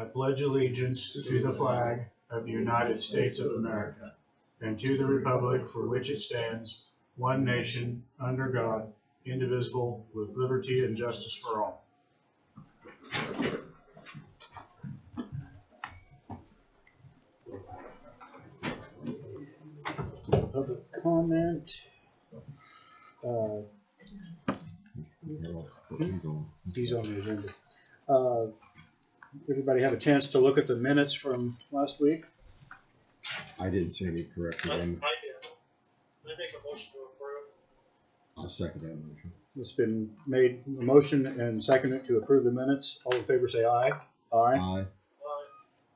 I pledge allegiance to the flag of the United States of America and to the republic for which it stands, one nation, under God, indivisible, with liberty and justice for all. Public comment. He's on the agenda. Everybody have a chance to look at the minutes from last week? I didn't see any corrections. I did. I make a motion to approve. I'll second that motion. It's been made a motion and seconded to approve the minutes. All in favor say aye. Aye. Aye.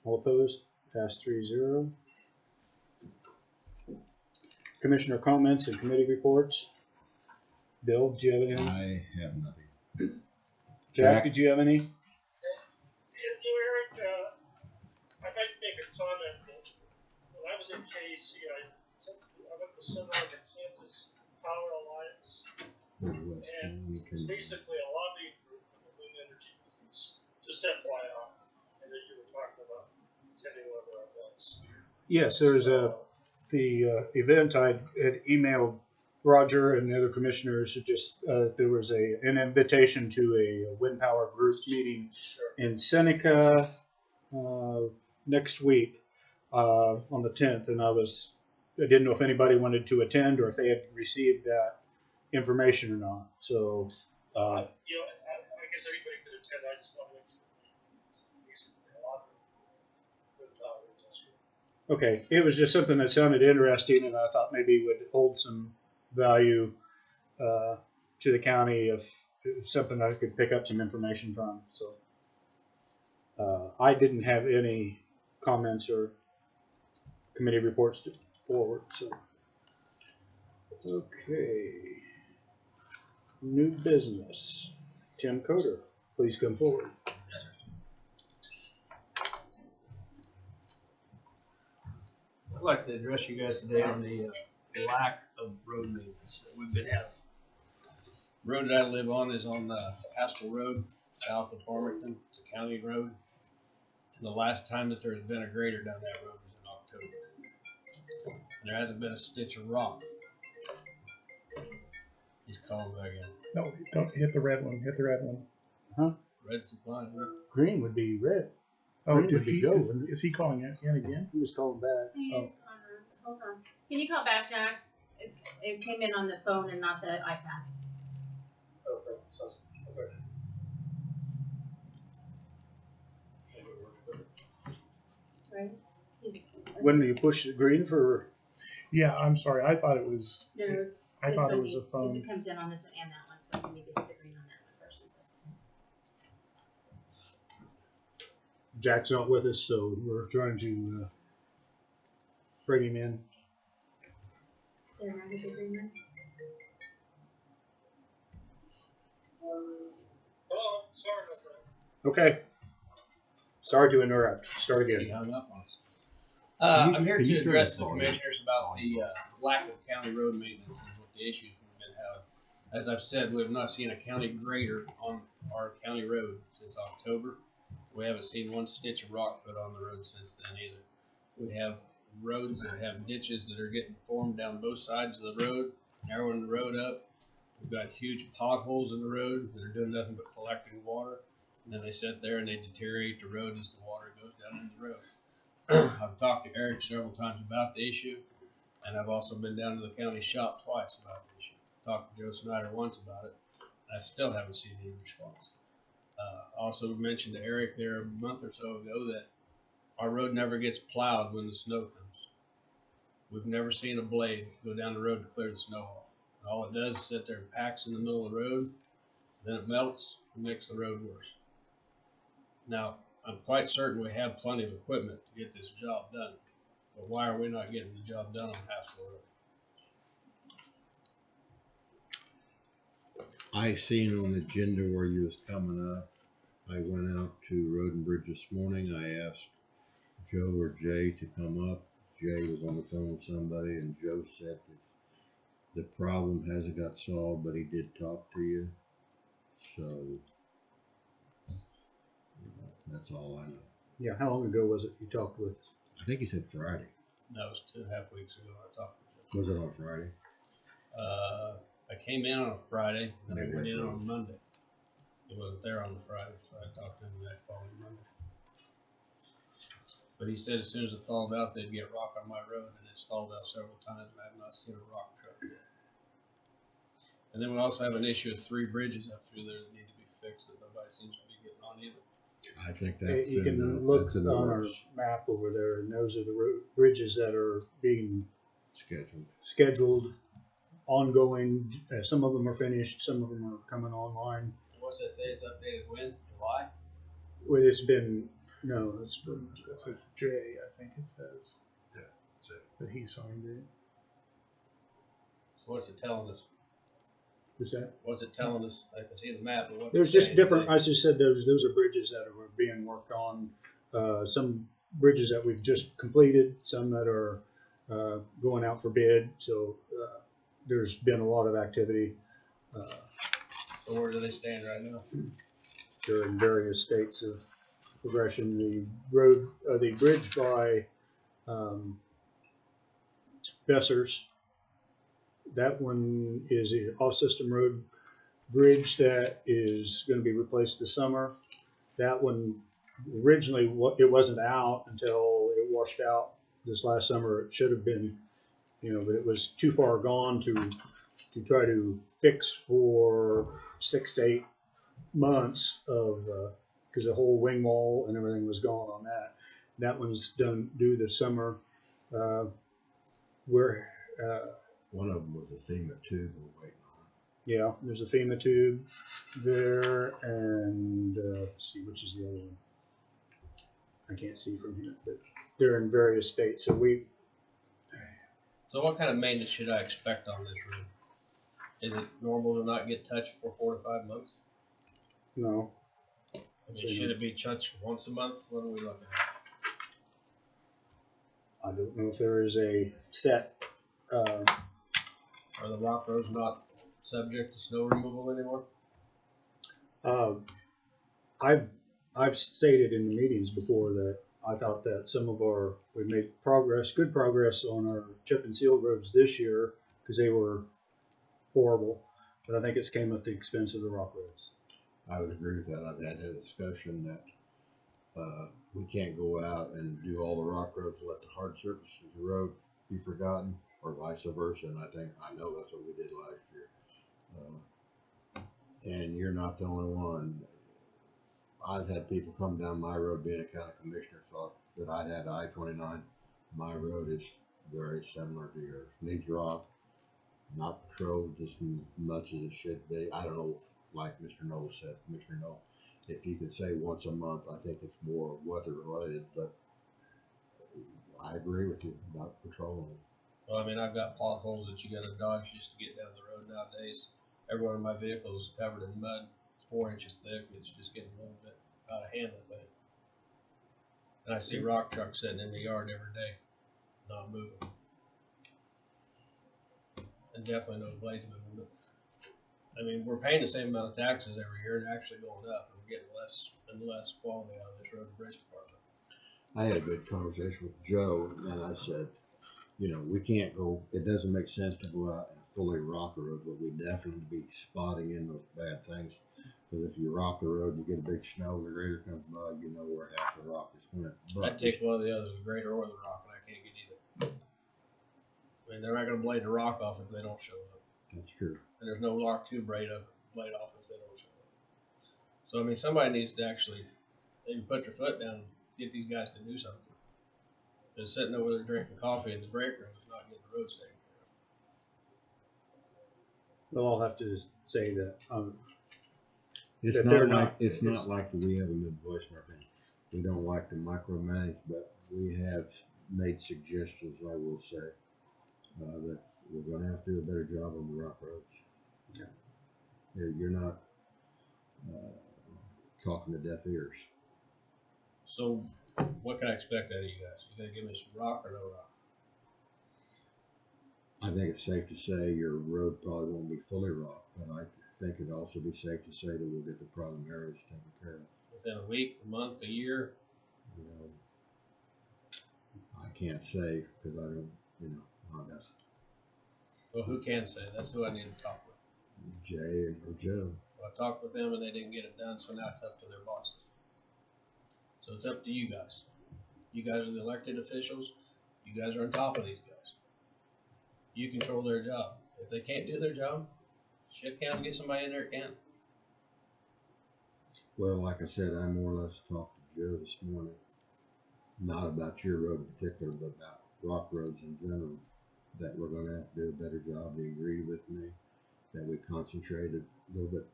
All opposed? Pass 3-0. Commissioner comments and committee reports. Bill, do you have anything? I have nothing. Jack, did you have any? Eric, I'd like to make a comment. When I was in K.S.A, I went to seminar on the Kansas Power Alliance, and it's basically a lobbying group for the wind energy business. Just FYI, and that you were talking about attending one of our events. Yes, there's the event. I had emailed Roger and the other commissioners. There was an invitation to a wind power group meeting in Seneca next week on the 10th, and I didn't know if anybody wanted to attend or if they had received that information or not. So I guess anybody could attend. I just want to make sure it's basically a lot of wind power industry. okay, it was just something that sounded interesting, and I thought maybe would hold some value to the county if something I could pick up some information from. So I didn't have any comments or committee reports to forward. So okay, new business. Tim Coder, please come forward. I'd like to address you guys today on the lack of road maintenance that we've been having. The road that I live on is on Haskell Road, south of Farmington. It's a county road. And the last time that there's been a grader down that road was in October. And there hasn't been a stitch of rock. He's calling back in. No, don't hit the red one. Hit the red one. Huh? Red's declining. Green would be red. Oh, Green would be go. Is he calling in again? He was calling back. Oh. Hold on. Can you call back, Jack? It came in on the phone and not the iPad. Okay, sounds okay. Right? When do you push the green for? Yeah, I'm sorry. I thought it was. No, I thought it was a phone. Because it comes in on this one and that one, so you need to hit the green on that one versus this one. Jack's not with us, so we're trying to bring him in. There, now hit the green one. Oh, sorry about that. Okay. Sorry to interrupt. Start He again. hung up on us. I'm here to address the commissioners about the lack of county road maintenance and what the issues we've been having. As I've said, we have not seen a county grader on our county road since October. We haven't seen one stitch of rock put on the road since then either. We have roads that have ditches that are getting formed down both sides of the road, narrowing the road up. We've got huge potholes in the road that are doing nothing but collecting water. And then they sit there and they deteriorate the road as the water goes down into the road. I've talked to Eric several times about the issue, and I've also been down to the county shop twice about the issue. Talked to Joe Snyder once about it, and I still haven't seen any response. Also mentioned to Eric there a month or so ago that our road never gets plowed when the snow comes. We've never seen a blade go down the road to clear the snow off. All it does is sit there and packs in the middle of the road, then it melts and makes the road worse. Now, I'm quite certain we have plenty of equipment to get this job done, but why are we not getting the job done on Haskell Road? I seen on the agenda where you was coming up. I went out to Road and Bridge this morning. I asked Joe or Jay to come up. Jay was on the phone with somebody, and Joe said that the problem hasn't got solved, but he did talk to you. So, that's all I know. Yeah, how long ago was it you talked with? I think he said Friday. That was 2.5 weeks ago. I talked to Was it on Friday? him. I came in on a Friday, and I Maybe went that's in what it on was. Monday. He wasn't there on the Friday, so I talked to him that following Monday. But he said as soon as it thawed out, they'd get rock on my road, and it stalled out several times, and I have not seen a rock truck yet. And then we also have an issue with 3 bridges up through there that need to be fixed that nobody seems to be getting on either. I think that's You in, can look that's in the on our works. map over there, and those are the bridges that are being scheduled, ongoing. Some of them are finished, some of them are coming online. What's that say? It's updated when? July? Well, it's been It's a J, I think it says. Yeah, that's it. That he signed it. So what's it telling us? what's that? What's it telling us? I can see the map, but what's There's it just saying different. today? I just said those are bridges that are being worked on. Some bridges that we've just completed, some that are going out for bid. So there's been a lot of activity. So where do they stand right now? They're in various states of progression. The bridge by Bessers, that one is an off-system road bridge that is going to be replaced this summer. That one originally it wasn't out until it washed out this last summer. It should have been, but it was too far gone to try to fix for 6 to 8 months of because the whole wing wall and everything was gone on that. That one's due this summer. We're One of them was a FEMA tube we're waiting on. yeah, there's a FEMA tube there, and let's see, which is the other one? I can't see from here, but they're in various states. So So what kind of maintenance should I expect on this road? Is it normal to not get touched for 4 to 5 months? no, I mean, should it be touched once a month? What are we looking at? I don't know if there is a set. Are the rock roads not subject to snow removal anymore? I've stated in the meetings before that I thought that we made good progress on our chip and seal roads this year because they were horrible, but I think it's came at the expense of the rock roads. I would agree with that. I've had a discussion that we can't go out and do all the rock roads and let the hard surfaces of the road be forgotten, or vice versa. And I know that's what we did last year. And you're not the only one. I've had people come down my road, being a county commissioner, thought that I'd had I-29. My road is very similar to yours. Needs rock, not patrolled as much as it should be. I don't know, like Mr. Knoll said, Commissioner Knoll, if you could say once a month, I think it's more weather related, but I agree with you about patrolling. Well, I mean, I've got potholes that you gotta dodge just to get down the road nowadays. Every one of my vehicles is covered in mud, 4 inches thick. It's just getting a little bit out of hand, I think. And I see rock trucks sitting in the yard every day, not moving. And definitely no blades moving. But I mean, we're paying the same amount of taxes every year, and actually going up, and we're getting less and less quality out of this road and bridge department. I had a good conversation with Joe, and I said, we can't go, it doesn't make sense to go out and fully rock a road, but we definitely be spotting in those bad things. Because if you rock the road and you get a big snow, the grader comes by, where half the rock is went. I'd take one of the other, the grader or the rock, and I can't get either. I mean, they're not gonna blade the rock off if they don't show up. That's true. And there's no rock to blade off if they don't show up. So I mean, somebody needs to actually maybe put their foot down and get these guys to do something. They're sitting over there drinking coffee in the break room is not getting the roads taken care of. Well, I'll have to say that It's that not they're like not- it's not like we have a mid-voice in our opinion. We don't like to micromanage, but we have made suggestions. I will say that we're going to have to do a better job on the rock roads. Yeah. You're not talking to deaf ears. So what can I expect out of you guys? You gonna give me some rock or no rock? I think it's safe to say your road probably won't be fully rocked, but I think it'd also be safe to say that we'll get the problem areas taken care of. Within a week, a month, a year? Well, I can't say because I don't, that's Well, who can say? That's who I need to talk with. Jay or Joe. Well, I talked with them and they didn't get it done, so now it's up to their bosses. So it's up to you guys. You guys are the elected officials. You guys are on top of these guys. You control their job. If they can't do their job, shit can't get somebody in there that can. Well, like I said, I more or less talked to Joe this morning, not about your road in particular, but about rock roads in general, that we're going to have to do a better job. He agreed with me that we concentrated a little bit.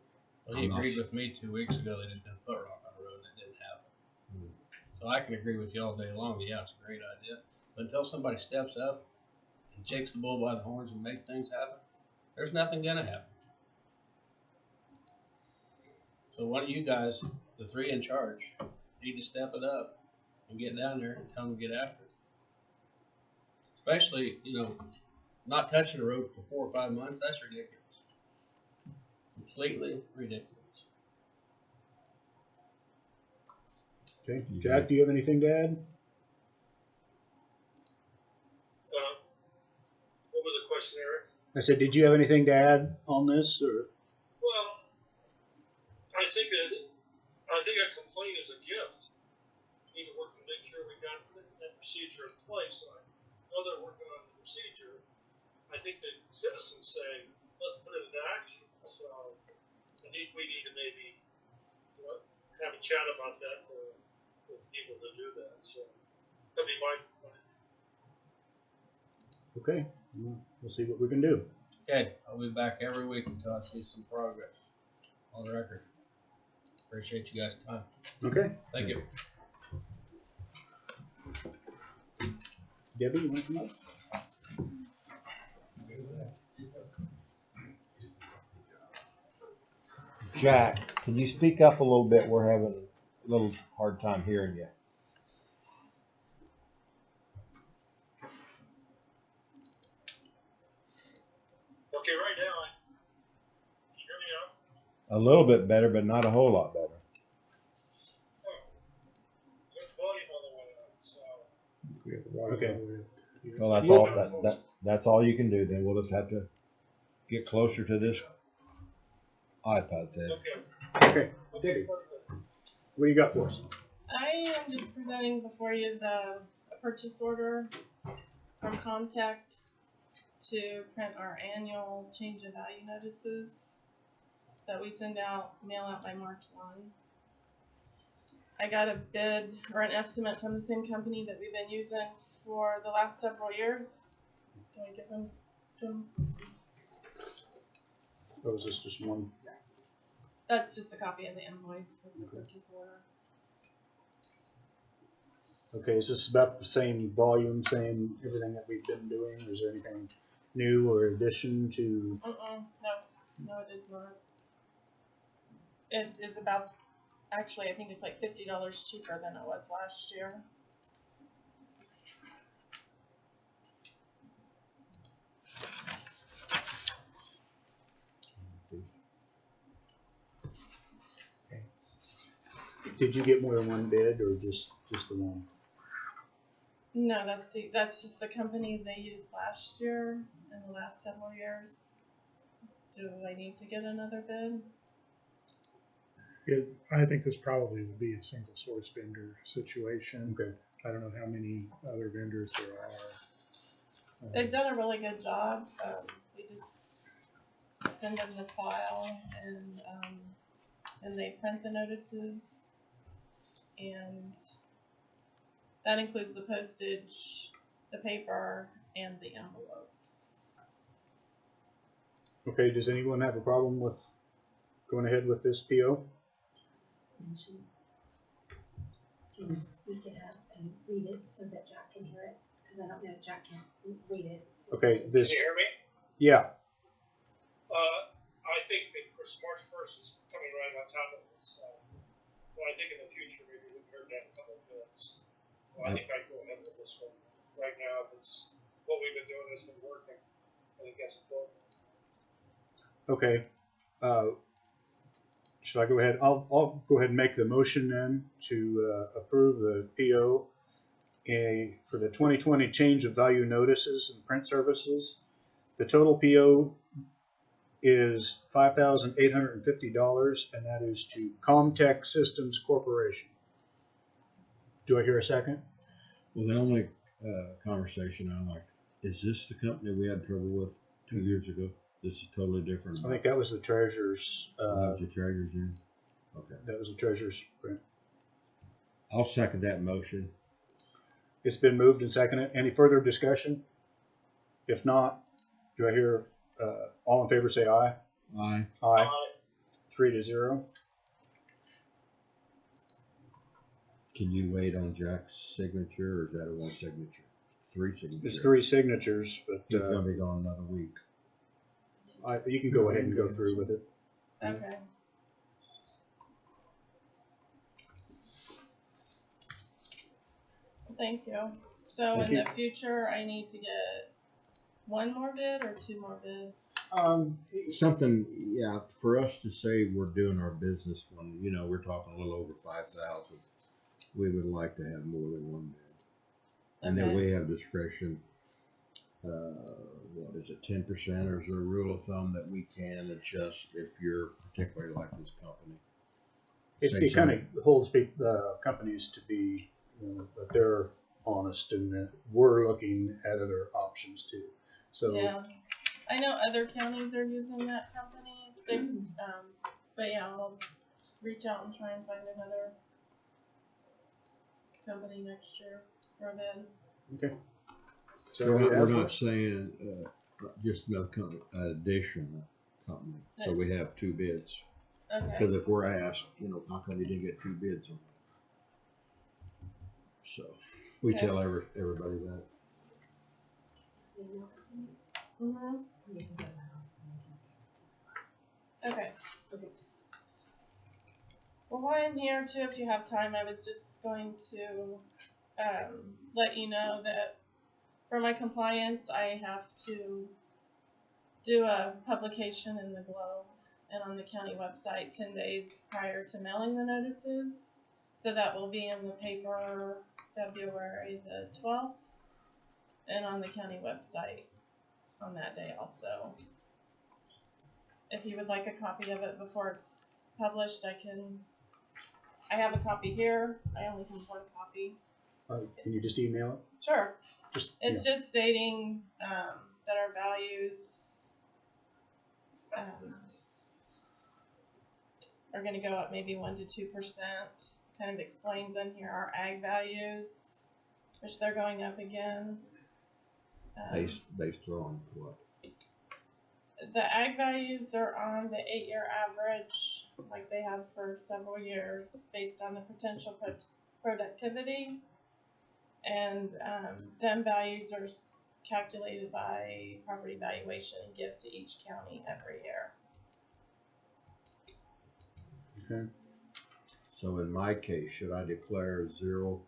Well, he agreed with me 2 weeks ago that it didn't put rock on the road and it didn't happen. So I can agree with you all day long that, yeah, it's a great idea. But until somebody steps up and shakes the bull by the horns and makes things happen, there's nothing going to happen. So one of you guys, the three in charge, need to step it up and get down there and tell them to get after it. Especially, not touching the road for 4 or 5 months, that's ridiculous. Completely ridiculous. Okay, Jack, do you have anything to add? What was the question, Eric? I said, did you have anything to add on this, or? Well, I think a complaint is a gift. We need to work to make sure we got that procedure in place. I know they're working on the procedure. I think the citizens say, let's put it into action. So we need to maybe have a chat about that with people to do that. So that'd be my point. Okay, we'll see what we can do. Okay, I'll be back every week until I see some progress on the record. Appreciate you guys' time. Okay. Thank you. Debbie, you want to come up? Jack, can you speak up a little bit? We're having a little hard time hearing you. Okay, right now, can you hear me now? A little bit better, but not a whole lot better. There's volume on the way up, so. We have the water. Okay. Well, that's Yeah. all. That's all you can do. Then we'll just have to get closer to this iPad thing. Okay, Debbie, what do you got for us? I am just presenting before you a purchase order from Contact to print our annual change of value notices that we mail out by March 1. I got a bid or an estimate from the same company that we've been using for the last several years. Do I give them to them? Or was this just one? That's just a copy of the invoice of the purchase order. Okay, is this about the same volume, same everything that we've been doing? Is there anything new or addition to? No, it is not. It is about, actually, I think it's like $50 cheaper than it was last year. Did you get more than one bid or just the one? No, that's just the company they used last year and the last several years. Do I need to get another bid? I think this probably would be a single source vendor situation. Okay. I don't know how many other vendors there are. They've done a really good job. We just send them the file and they print the notices, and that includes the postage, the paper, and the envelopes. Okay, does anyone have a problem with going ahead with this PO? Can you speak it up and read it so that Jack can hear it? Because I don't know if Jack can read it. Okay, Can this, you hear me? yeah, I think that March 1st is coming right on top of us. Well, I think in the future maybe we can have a couple of bids. Well, I think I'd go ahead with this one right now. If it's what we've been doing has been working, I think that's important. okay. should I go ahead? I'll go ahead and make the motion then to approve the PO for the 2020 change of value notices and print services. The total PO is $5,850, and that is to Comtech Systems Corporation. Do I hear a second? Well, the only conversation I like, is this the company we had trouble with 2 years ago? This is totally different. I think that was the treasurer's. That was the treasurer's in? Okay. That was the treasurer's print. I'll second that motion. It's been moved and seconded. Any further discussion? If not, do I hear all in favor say aye? Aye. Aye. 3-0. Can you wait on Jack's signature, or is that a one signature? 3 signatures. It's 3 signatures, but He's gonna be gone another week. you can go ahead and go through with it. Okay. Thank you. So Thank in you. the future, I need to get 1 more bid or 2 more bids? Something, yeah, for us to say we're doing our business when, you know, we're talking a little over 5,000, we would like to have more than 1 bid. And then Okay. we have discretion, what is it, 10%, or is there a rule of thumb that we can adjust if you're particularly like this company? It kind of holds companies to be, that they're honest and that we're looking at other options too. So Yeah. I know other counties are using that company. But yeah, I'll reach out and try and find another company next year for then. okay. So we're not saying just no company, additional company. So we have 2 bids. Okay. Because if we're asked, you know, how come you didn't get 2 bids on that? So we Okay. tell everybody that. Mm-hmm. Okay. Well, while I'm here too, if you have time, I was just going to let you know that for my compliance, I have to do a publication in the Globe and on the county website 10 days prior to mailing the notices. So that will be in the paper February the 12th and on the county website on that day also. If you would like a copy of it before it's published, I have a copy here. I only have 1 copy. Can you just email it? Sure. It's Just stating that our values are going to go up maybe 1 to 2%. Kind of explains in here our ag values, which they're going up again. Based on what? The ag values are on the 8-year average, like they have for several years, based on the potential productivity. And them values are calculated by property valuation and give to each county every year. Okay. So in my case, should I declare 0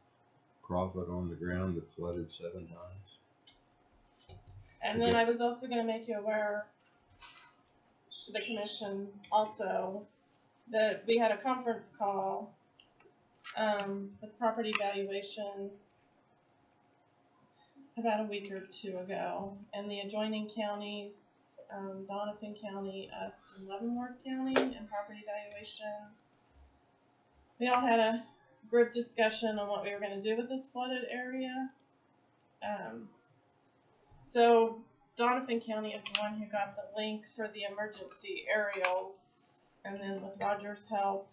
profit on the ground that flooded 7 times? And then I was also going to make you aware, the commission also, that we had a conference call with property valuation about a week or 2 ago, and the adjoining counties, Donovan County, us, and Leavenworth County, and property valuation. We all had a group discussion on what we were going to do with this flooded area. So Donovan County is the one who got the link for the emergency aerials, and then with Roger's help,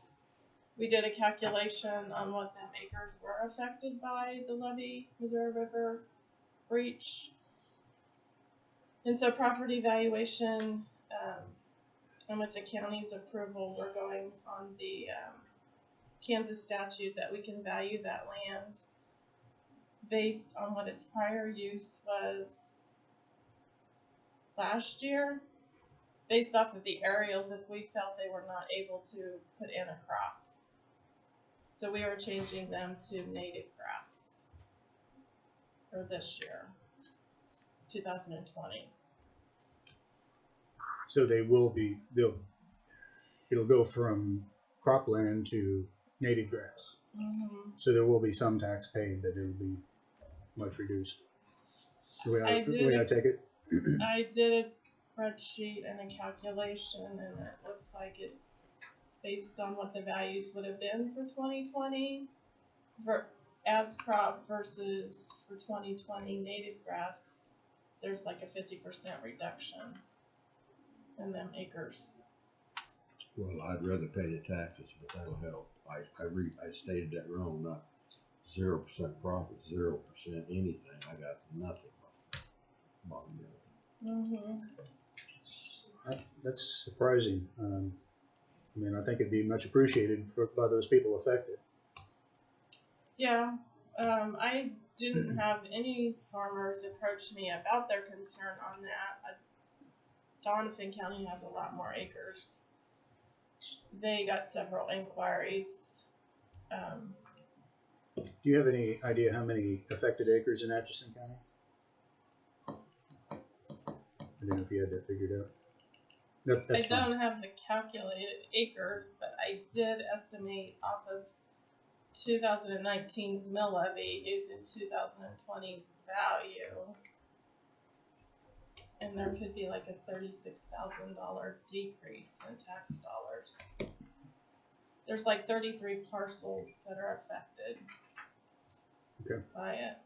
we did a calculation on what them acres were affected by the levee, Missouri River breach. And so property valuation, and with the county's approval, we're going on the Kansas statute that we can value that land based on what its prior use was last year, based off of the aerials if we felt they were not able to put in a crop. So we were changing them to native crops for this year, 2020. So it'll go from cropland to native grass. Mhm. So there will be some tax paid, but it will be much reduced. The way I take it. I did a spreadsheet and a calculation, and it looks like it's based on what the values would have been for 2020 as crop versus for 2020 native grass. There's like a 50% reduction in them acres. Well, I'd rather pay the taxes, but that'll help. I stated that wrong, not 0% profit, 0% anything. I got nothing. Bottom line. Mm-hmm. That's surprising. I mean, I think it'd be much appreciated by those people affected. Yeah, I didn't have any farmers approach me about their concern on that. Donovan County has a lot more acres. They got several inquiries. Do you have any idea how many affected acres in Atchison County? I don't know if you had that figured out. That's I fine. don't have the calculated acres, but I did estimate off of 2019's mill levy using 2020's value. And there could be like a $36,000 decrease in tax dollars. There's like 33 parcels that are affected by it.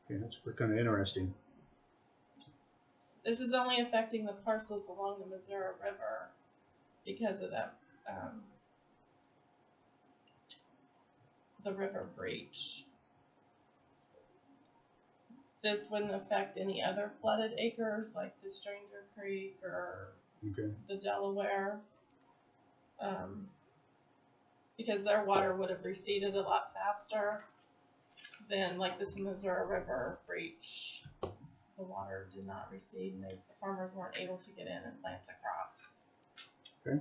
Okay, that's kind of interesting. This is only affecting the parcels along the Missouri River because of that, the river breach. This wouldn't affect any other flooded acres like the Stranger Creek or the Delaware, because their water would have receded a lot faster than like this Missouri River breach. The water did not recede, and the farmers weren't able to get in and plant the crops. Okay.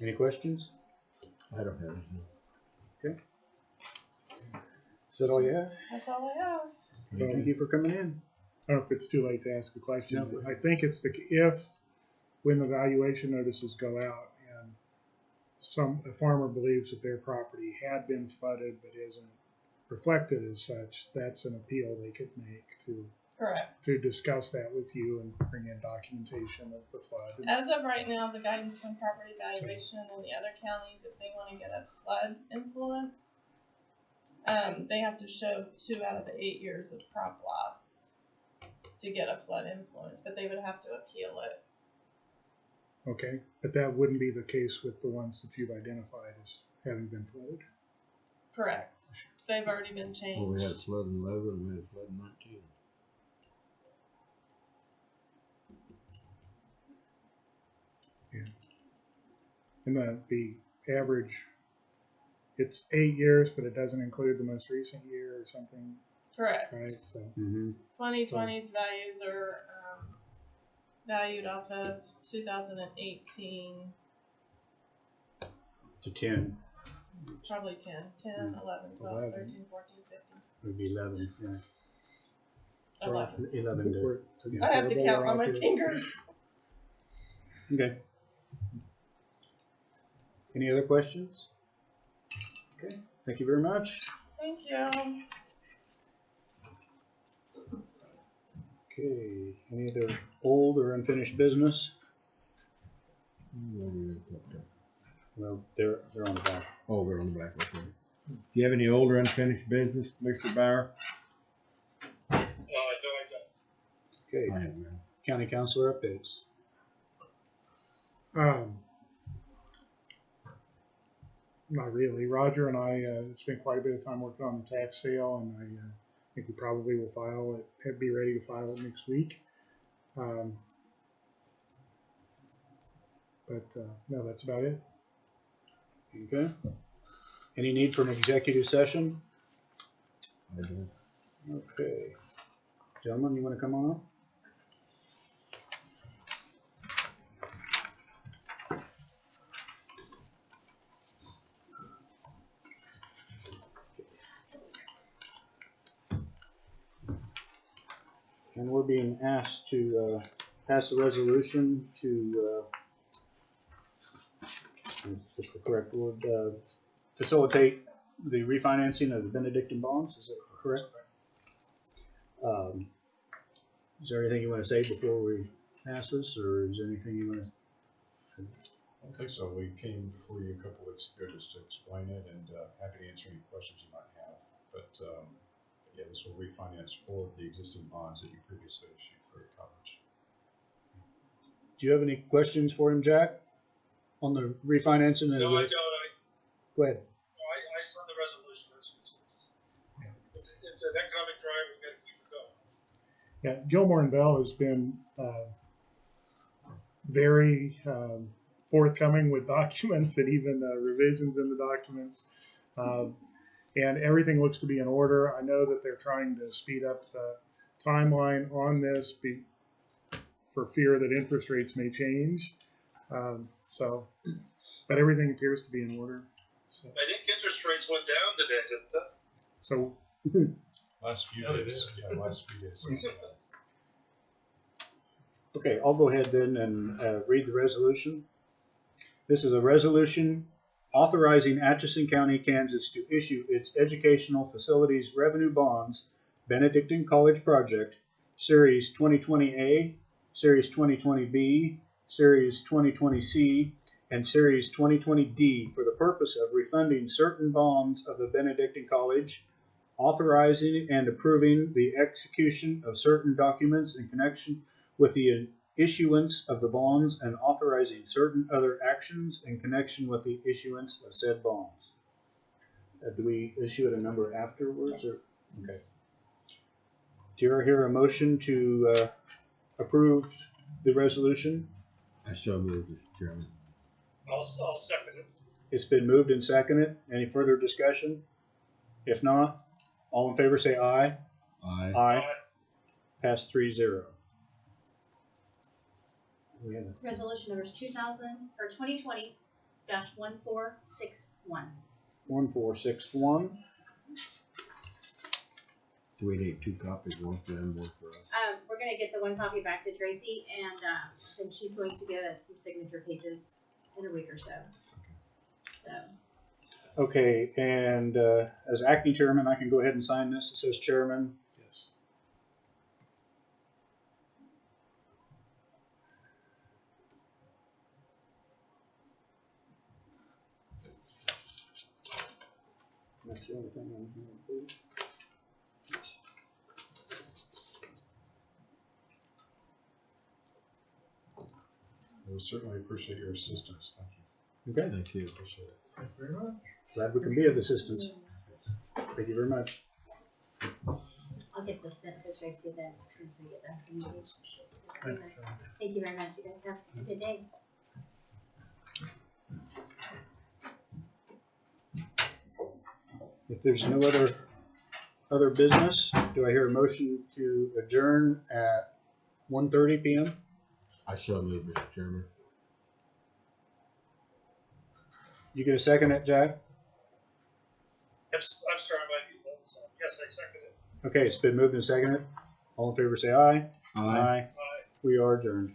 Any questions? I don't have anything. Okay. Is that all you have? That's all I have. Thank you for coming in. I don't know if it's too late to ask a question. No, go ahead. I think it's when the valuation notices go out and a farmer believes that their property had been flooded but isn't reflected as such, that's an appeal they could make to discuss that with you and bring in documentation of the flood. As of right now, the guidance on property valuation in the other counties, if they want to get a flood influence, they have to show 2 out of the 8 years of crop loss to get a flood influence, but they would have to appeal it. Okay, but that wouldn't be the case with the ones that you've identified as having been flooded? Correct. They've already been changed. Well, we had flood in 11 and we had flood in 19. Yeah. And the average, it's 8 years, but it doesn't include the most recent year or something. Correct. Right, so. 2020's values are valued off of 2018. To 10. Probably 10, 11, 12, 13, 14, 15. It would be 11, yeah. 11. 11 I have to count on my fingers. Okay. Any other questions? Okay. Thank you very much. Thank you. Okay. Any other old or unfinished business? Well, they're on the back. Oh, they're on the back. Okay. Do you have any older unfinished business, Mr. Bauer? No, I don't. Okay. I have none. County Councilor updates. Not really. Roger and I spent quite a bit of time working on the tax sale, and I think we probably will file it, be ready to file it next week. No, that's about it. Okay. Any need for an executive session? I don't. Okay. Gentlemen, you want to come on up? And we're being asked to pass a resolution to That's the correct word, facilitate the refinancing of the Benedictine bonds, is that correct? Is there anything you want to say before we pass this, or is there anything you want to? I don't think so. We came before you a couple weeks ago just to explain it, and happy to answer any questions you might have. But yeah, this will refinance four of the existing bonds that you previously issued for college. Do you have any questions for him, Jack, on the refinancing? No, I don't. Go ahead. I saw the resolution. It's an economic drive. We've got to keep it going. Yeah, Gilmore and Bell has been very forthcoming with documents and even revisions in the documents. And everything looks to be in order. I know that they're trying to speed up the timeline on this for fear that interest rates may change. But everything appears to be in order. So, I think interest rates went down today, didn't they? so Last few days. Yeah, last few days. Okay, I'll go ahead then and read the resolution. This is a resolution authorizing Atchison County, Kansas to issue its educational facilities revenue bonds, Benedictine College Project, Series 2020A, Series 2020B, Series 2020C, and Series 2020D for the purpose of refunding certain bonds of the Benedictine College, authorizing and approving the execution of certain documents in connection with the issuance of the bonds and authorizing certain other actions in connection with the issuance of said bonds. Do we issue it a number afterwards? Yes. Or? Okay. Do I hear a motion to approve the resolution? I so moved, Mr. Chairman. I'll second it. It's been moved and seconded. Any further discussion? If not, all in favor say aye. Aye. Aye. Passed 3-0. We have a Resolution numbers 2020-1461. 1461. Do we need two copies, one for them, one for us? We're gonna get the one copy back to Tracy, and then she's going to give us some signature pages in a week or so. So, Okay, and as acting chairman, I can go ahead and sign this. It says chairman. yes. That's the only thing I'm here to do. We certainly appreciate your assistance. Thank you. Okay, Thank you. Appreciate it. Thank you very much. glad we can be of assistance. Thank you very much. I'll get this sent to Tracy then, as soon as we get done from the meeting. Thank you very much. You guys have a good day. If there's no other business, do I hear a motion to adjourn at 1:30 p.m.? I so moved, Mr. Chairman. You get a second it, Jack? I'm sorry, I might be low, so yes, I second it. Okay, it's been moved and seconded. All in favor say aye. Aye. We are adjourned.